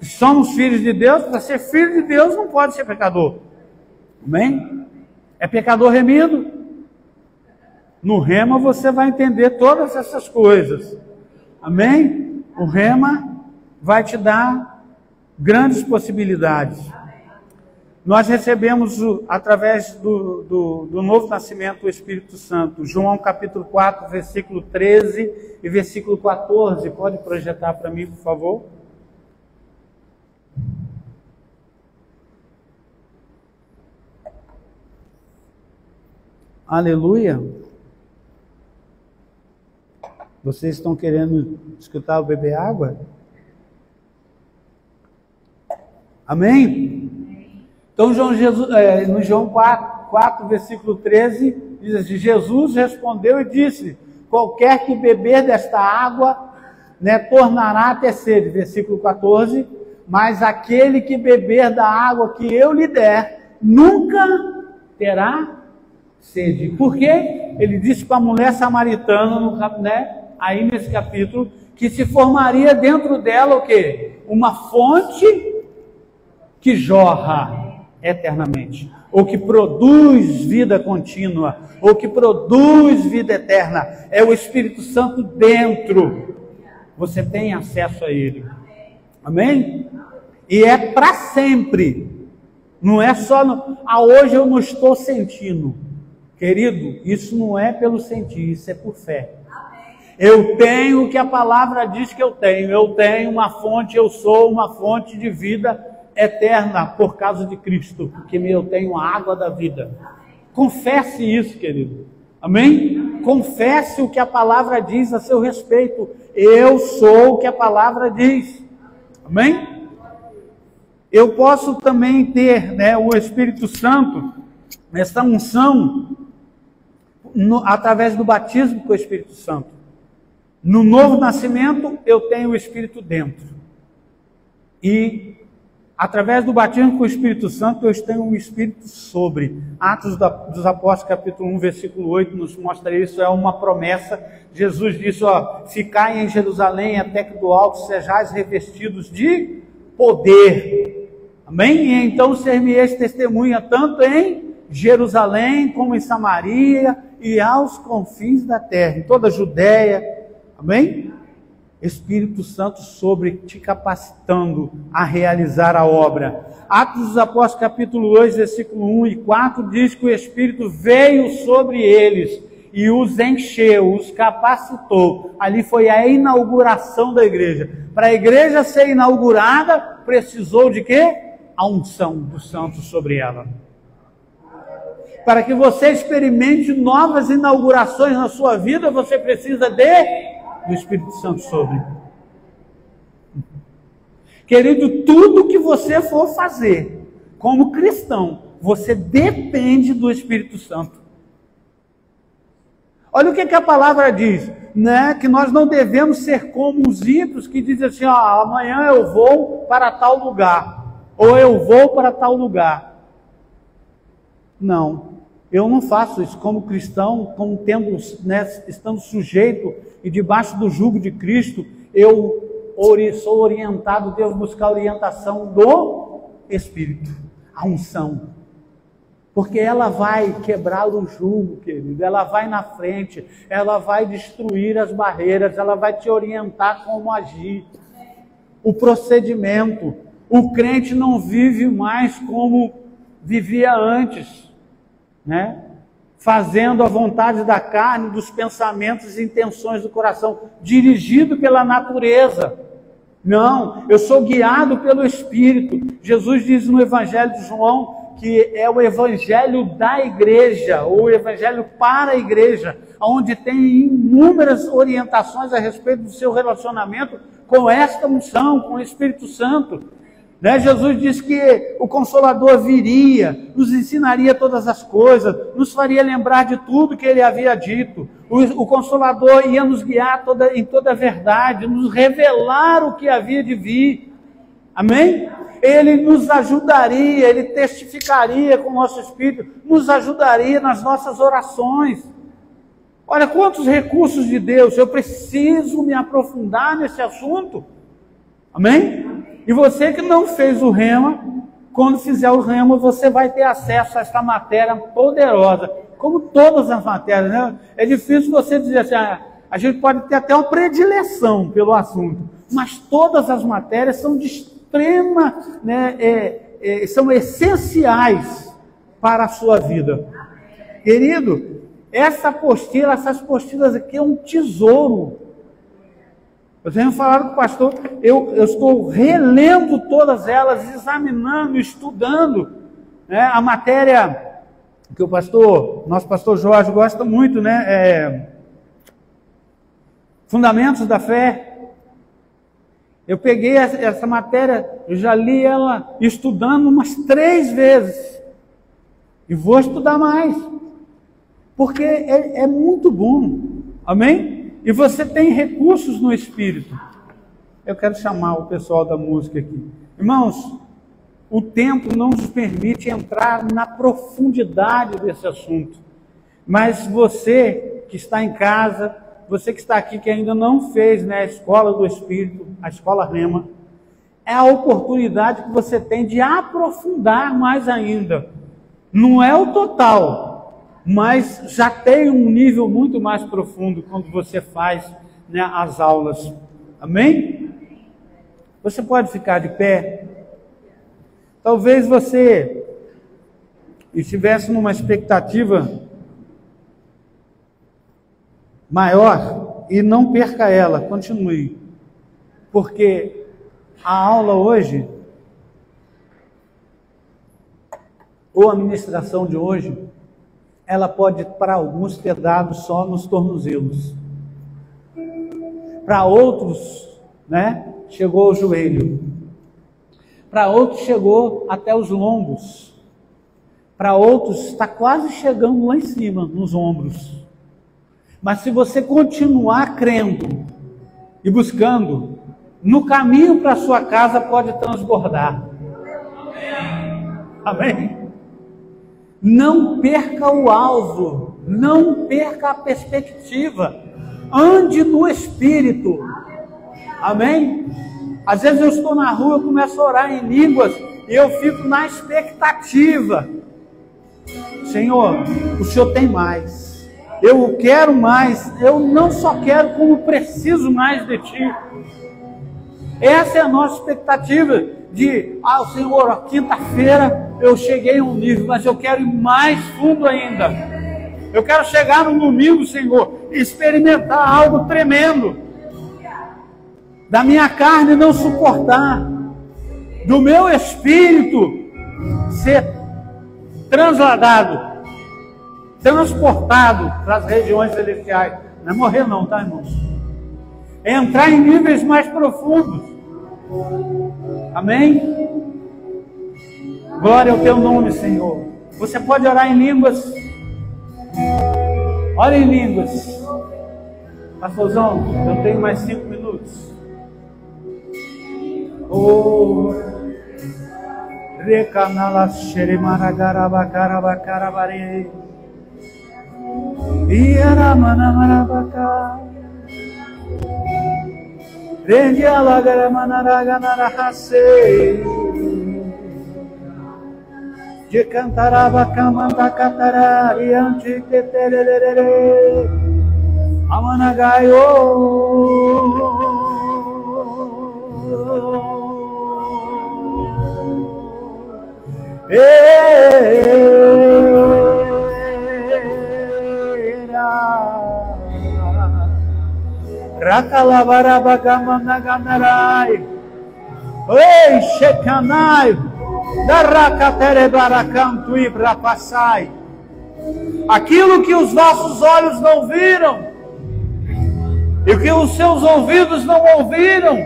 Somos filhos de Deus. Para ser filho de Deus não pode ser pecador. Amém? É pecador remido? No rema você vai entender todas essas coisas. Amém? O rema vai te dar grandes possibilidades. Nós recebemos, através do novo nascimento, o Espírito Santo. João capítulo 4, versículo 13 e versículo 14. Pode projetar para mim, por favor? Aleluia. Vocês estão querendo escutar o beber água? Amém? Então, no João 4, versículo 13, diz assim: Jesus respondeu e disse: qualquer que beber desta água, tornará a ter sede. Versículo 14, mas aquele que beber da água que eu lhe der, nunca terá sede. Por quê? Ele disse para a mulher samaritana, aí nesse capítulo, que se formaria dentro dela o quê? Uma fonte que jorra eternamente, ou que produz vida contínua, ou que produz vida eterna. É o Espírito Santo dentro. Você tem acesso a Ele. Amém? E é para sempre. Não é só hoje eu não estou sentindo. Querido, isso não é pelo sentir, isso é por fé. Eu tenho o que a palavra diz que eu tenho. Eu tenho uma fonte, eu sou uma fonte de vida eterna por causa de Cristo, porque eu tenho a água da vida. Confesse isso, querido. Amém? Confesse o que a palavra diz a seu respeito. Eu sou o que a palavra diz. Amém? Eu posso também ter, o Espírito Santo, essa unção, através do batismo com o Espírito Santo. No novo nascimento, eu tenho o Espírito dentro. E através do batismo com o Espírito Santo, eu tenho o Espírito sobre. Atos dos Apóstolos, capítulo 1, versículo 8, nos mostra isso, é uma promessa. Jesus disse, ficai em Jerusalém até que do alto sejais revestidos de poder. Amém? E então ser-me-eis testemunha tanto em Jerusalém como em Samaria e aos confins da terra, em toda a Judéia. Amém? Espírito Santo sobre te capacitando a realizar a obra. Atos dos Apóstolos, capítulo 2, versículo 1 e 4, diz que o Espírito veio sobre eles e os encheu, os capacitou. Ali foi a inauguração da igreja. Para a igreja ser inaugurada, precisou de quê? A unção do Santo sobre ela. Para que você experimente novas inaugurações na sua vida, você precisa do Espírito Santo sobre. Querido, tudo que você for fazer como cristão, você depende do Espírito Santo. Olha o que a palavra diz, que nós não devemos ser como os ímpios que dizem assim, amanhã eu vou para tal lugar, ou eu vou para tal lugar. Não, eu não faço isso como cristão, como estando sujeito e debaixo do jugo de Cristo, eu sou orientado, devo buscar a orientação do Espírito, a unção. Porque ela vai quebrar o jugo, querido, ela vai na frente, ela vai destruir as barreiras, ela vai te orientar como agir. O procedimento, o crente não vive mais como vivia antes, fazendo a vontade da carne, dos pensamentos e intenções do coração, dirigido pela natureza. Não, eu sou guiado pelo Espírito. Jesus diz no Evangelho de João que é o Evangelho da igreja, ou o Evangelho para a igreja, onde tem inúmeras orientações a respeito do seu relacionamento com esta unção, com o Espírito Santo. Jesus disse que o Consolador viria, nos ensinaria todas as coisas, nos faria lembrar de tudo que Ele havia dito. O Consolador ia nos guiar em toda a verdade, nos revelar o que havia de vir. Amém? Ele nos ajudaria, Ele testificaria com o nosso Espírito, nos ajudaria nas nossas orações. Olha quantos recursos de Deus, eu preciso me aprofundar nesse assunto. Amém? E você que não fez o rema, quando fizer o rema, você vai ter acesso a esta matéria poderosa, como todas as matérias, É difícil você dizer assim, a gente pode ter até uma predileção pelo assunto, mas todas as matérias são de extrema, são essenciais para a sua vida. Querido, essas apostilas aqui é um tesouro. Eu tenho falado com o pastor, eu estou relendo todas elas, examinando, estudando, a matéria que nosso pastor Jorge gosta muito, Fundamentos da fé. Eu peguei essa matéria, eu já li ela estudando umas 3 vezes. E vou estudar mais. Porque é muito bom. Amém? E você tem recursos no Espírito. Eu quero chamar o pessoal da música aqui. Irmãos, o tempo não nos permite entrar na profundidade desse assunto. Mas você que está em casa, você que está aqui que ainda não fez, né, a escola do Espírito, a escola Rema, é a oportunidade que você tem de aprofundar mais ainda. Não é o total, mas já tem um nível muito mais profundo quando você faz, né, as aulas. Amém? Você pode ficar de pé? Talvez você estivesse numa expectativa maior e não perca ela, continue. Porque a aula hoje, ou a ministração de hoje, ela pode para alguns ter dado só nos tornozelos. Para outros, né, chegou ao joelho. Para outros chegou até os lombos. Para outros está quase chegando lá em cima, nos ombros. Mas se você continuar crendo e buscando, no caminho para a sua casa pode transbordar. Amém? Não perca o alvo, não perca a perspectiva. Ande no Espírito. Amém? Às vezes eu estou na rua, eu começo a orar em línguas e eu fico na expectativa. Senhor, o Senhor tem mais. Eu quero mais. Eu não só quero, como preciso mais de Ti. Essa é a nossa expectativa de, Senhor, quinta-feira eu cheguei a um nível, mas eu quero ir mais fundo ainda. Eu quero chegar no domingo, Senhor, e experimentar algo tremendo. Da minha carne não suportar, do meu espírito ser transladado, transportado para as regiões celestiais. Não é morrer não, tá, irmãos? É entrar em níveis mais profundos. Amém? Glória ao Teu nome, Senhor. Você pode orar em línguas. Ore em línguas. Pastorzão, eu tenho mais 5 minutos. Oh, recanala xeremaragarabacarabacarabarei. Iaramanamarabaca. Rendi alagaramanaraganarahasei. De cantarabacamandacatara ante tetererere. Amanagaio. Rakalabarabagamanaganarai. Ei, Shekanai. Darakaterebaracantu ibrapassai. Aquilo que os vossos olhos não viram, e que os seus ouvidos não ouviram,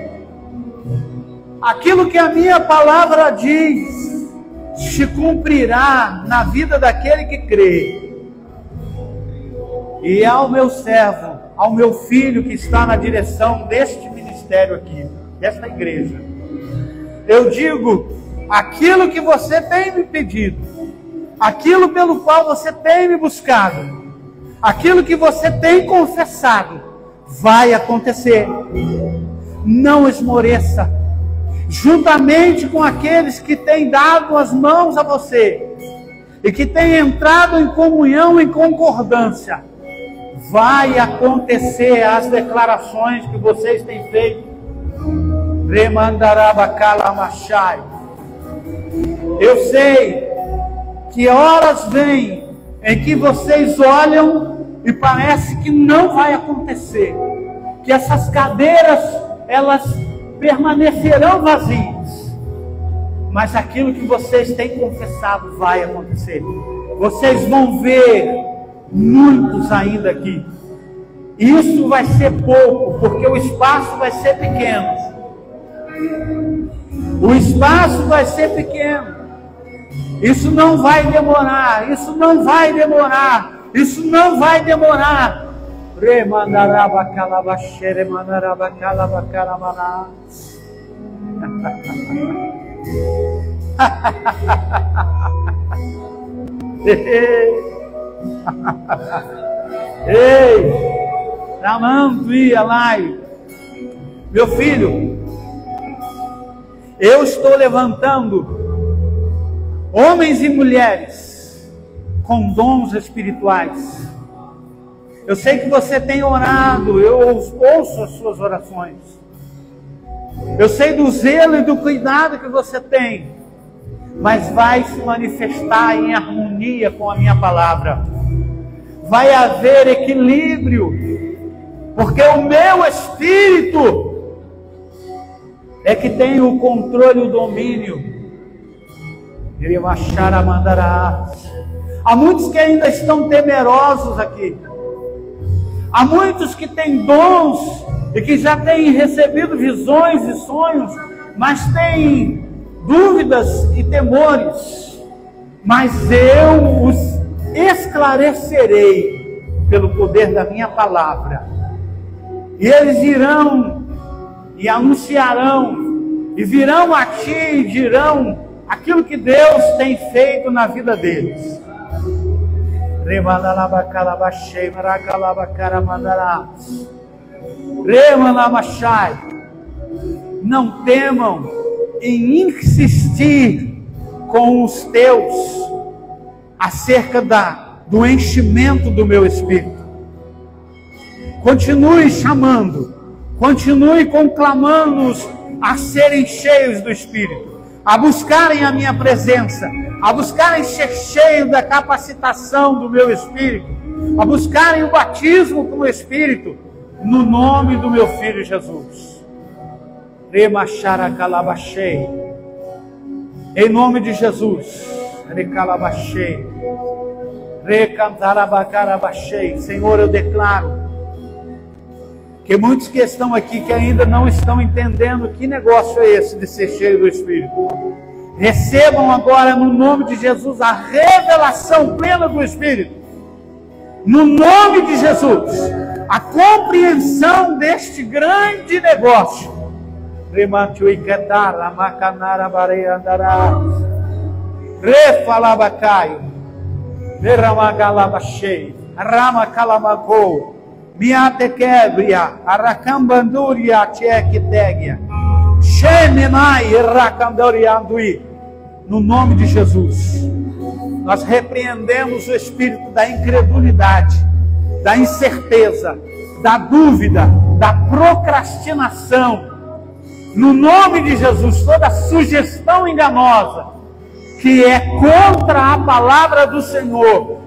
aquilo que a minha palavra diz, se cumprirá na vida daquele que crê. E ao meu servo, ao meu filho que está na direção deste ministério aqui, desta igreja, eu digo, aquilo que você tem me pedido, aquilo pelo qual você tem me buscado, aquilo que você tem confessado, vai acontecer. Não esmoreça. Juntamente com aqueles que têm dado as mãos a você e que têm entrado em comunhão, em concordância, vai acontecer as declarações que vocês têm feito. Remandarabakalamachai. Eu sei que horas vêm em que vocês olham e parece que não vai acontecer, que essas cadeiras elas permanecerão vazias, mas aquilo que vocês têm confessado vai acontecer. Vocês vão ver muitos ainda aqui, Isso vai ser pouco, porque o espaço vai ser pequeno. O espaço vai ser pequeno. Isso não vai demorar. Isso não vai demorar. Isso não vai demorar. Ei, Ramando ia lá. Meu filho, eu estou levantando homens e mulheres com dons espirituais. Eu sei que você tem orado, eu ouço as suas orações. Eu sei do zelo e do cuidado que você tem, mas vai se manifestar em harmonia com a minha palavra. Vai haver equilíbrio, porque o meu espírito é que tem o controle e o domínio. Ele vai achar a mandará. Há muitos que ainda estão temerosos aqui. Há muitos que têm dons e que já têm recebido visões e sonhos, mas têm dúvidas e temores. Mas eu os esclarecerei pelo poder da minha palavra. E eles irão e anunciarão e virão a ti e dirão aquilo que Deus tem feito na vida deles. Não temam em insistir com os teus acerca do enchimento do meu espírito. Continue chamando, continue conclamando-os a serem cheios do espírito, a buscarem a minha presença, a buscarem ser cheios da capacitação do meu espírito, a buscarem o batismo com o espírito, no nome do meu filho Jesus. Em nome de Jesus. Senhor, eu declaro que muitos que estão aqui que ainda não estão entendendo que negócio é esse de ser cheio do Espírito, recebam agora no nome de Jesus a revelação plena do Espírito, no nome de Jesus, a compreensão deste grande negócio. Refalabacaio, Veramagalabachei, Ramacalamago, Miatequebria, Aracambanduria, Tchequitegia, Xemenai, Racandoriandui, no nome de Jesus. Nós repreendemos o espírito da incredulidade, da incerteza, da dúvida, da procrastinação. No nome de Jesus, toda sugestão enganosa que é contra a palavra do Senhor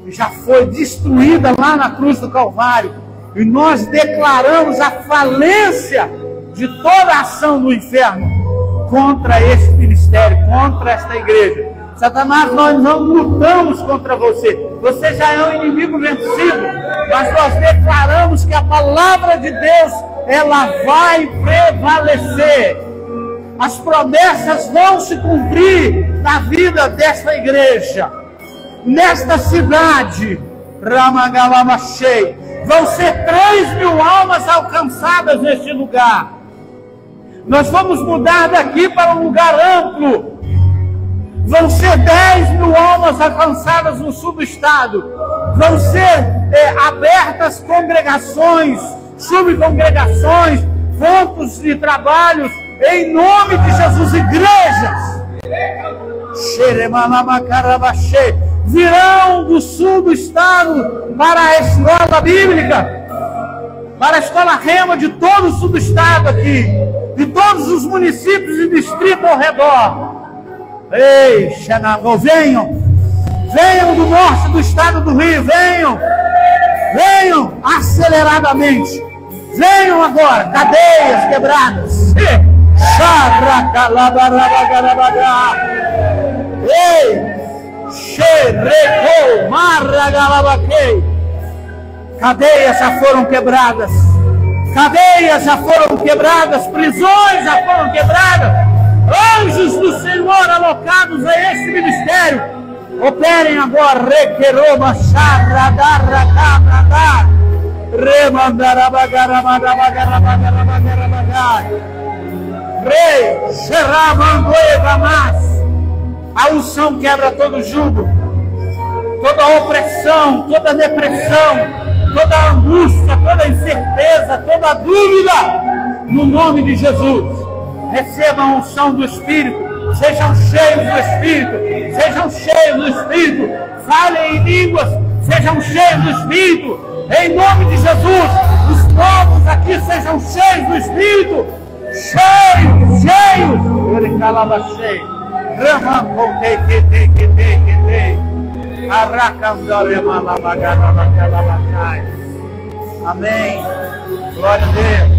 já foi destruída lá na cruz do Calvário. E nós declaramos a falência de toda a ação do inferno contra esse ministério, contra esta igreja. Satanás, nós não lutamos contra você. Você já é um inimigo vencido. Mas nós declaramos que a palavra de Deus, ela vai prevalecer. As promessas vão se cumprir na vida desta igreja. Nesta cidade, Ramagalamachei, vão ser 3.000 almas alcançadas neste lugar. Nós vamos mudar daqui para um lugar amplo. Vão ser 10.000 almas alcançadas no sul do estado. Vão ser abertas congregações, subcongregações, pontos de trabalhos, em nome de Jesus, igrejas. Virão do sul do estado para a escola bíblica, para a escola Rema de todo o sul do estado aqui, de todos os municípios e distritos ao redor. Ei, Xenagô, venham do norte do estado do Rio, venham aceleradamente, venham agora, cadeias quebradas. Ei, Xerecou, Marragalabaquei, Cadeias já foram quebradas. Cadeias já foram quebradas. Prisões já foram quebradas. Anjos do Senhor alocados a este ministério, operem agora. Requeroma, charra, darra, cabra, dar. Rei, a unção quebra todo jugo, toda opressão, toda depressão, toda angústia, toda incerteza, toda dúvida, no nome de Jesus. Recebam a unção do Espírito, sejam cheios do Espírito, sejam cheios do Espírito, falem em línguas, sejam cheios do Espírito, em nome de Jesus. Os povos aqui sejam cheios do Espírito, cheios, ele calava cheio, amém, glória a Deus.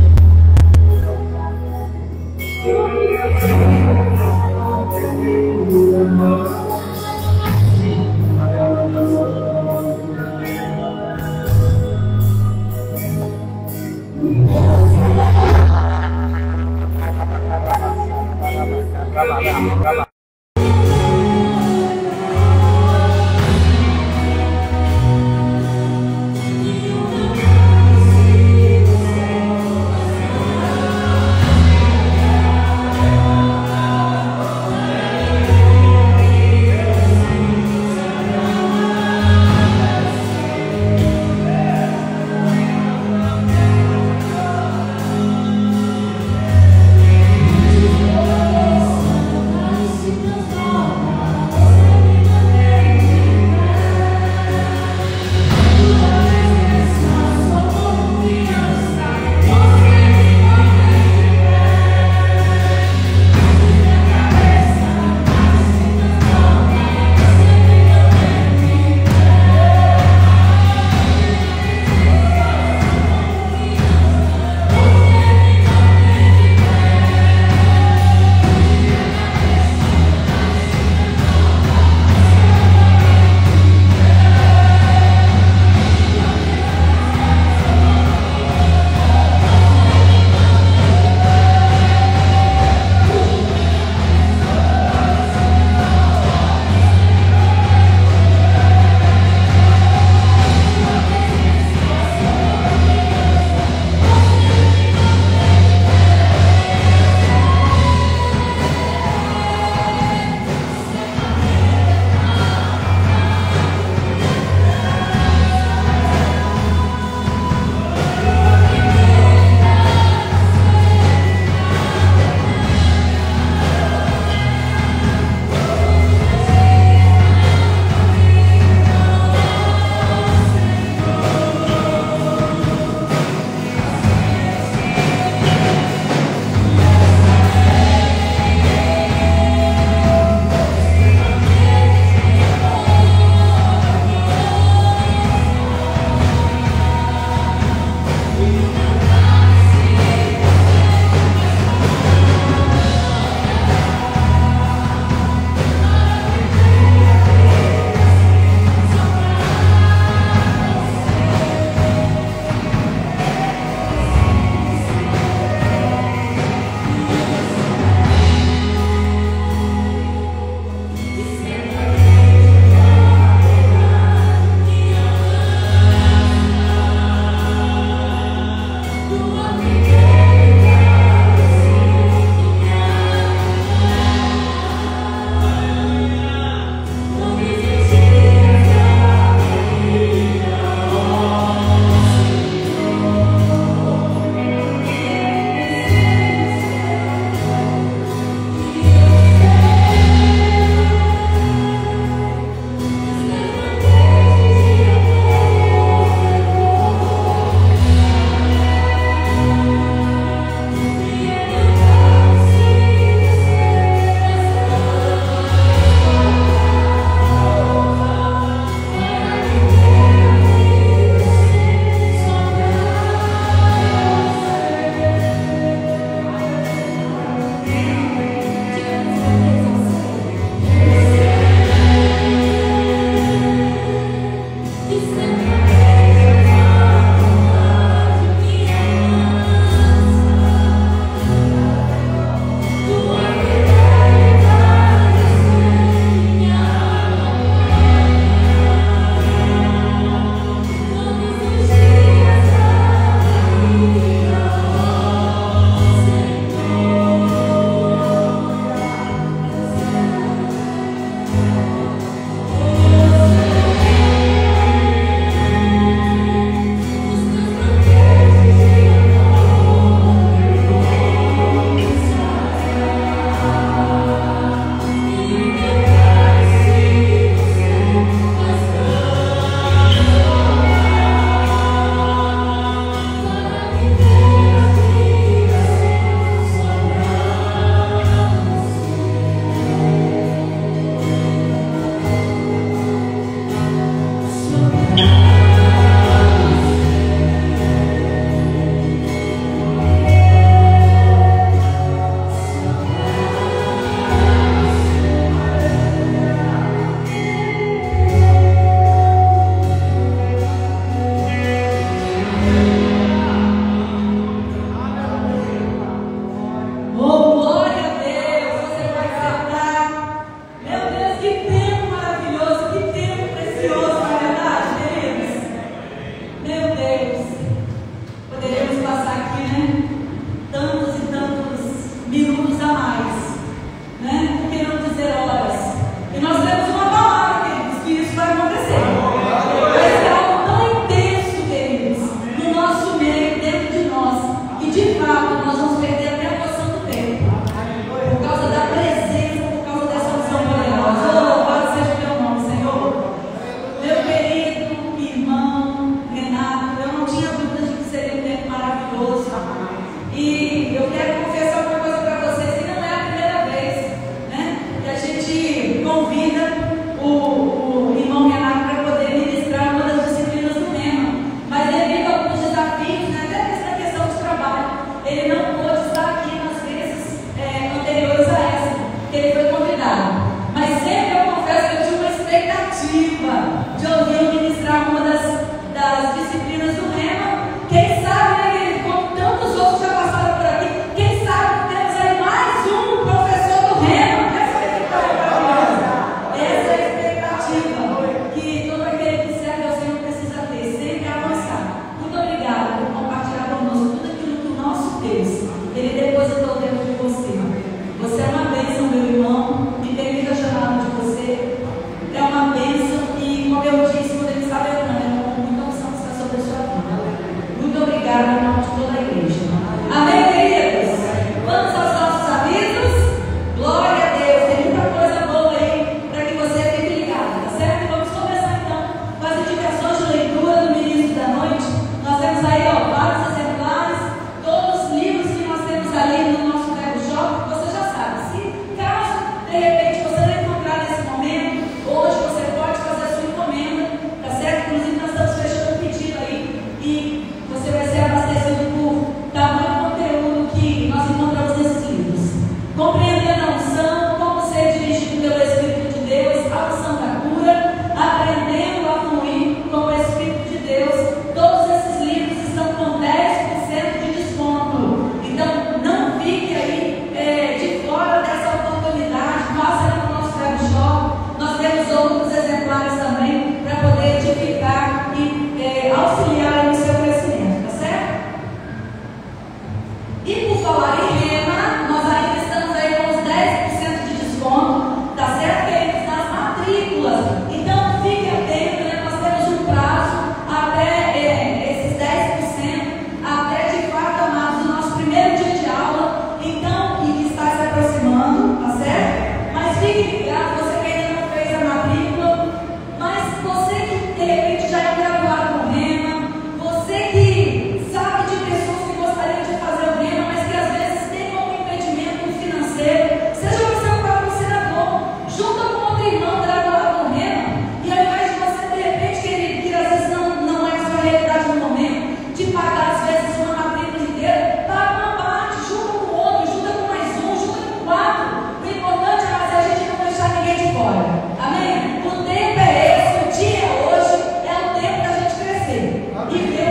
de pagar às vezes uma matrícula inteira, paga uma parte, junta com o outro, junta com mais um, junta com 4. O importante é fazer a gente não deixar ninguém de fora. Amém? O tempo é esse, o dia é hoje, é o tempo da gente crescer. E Deus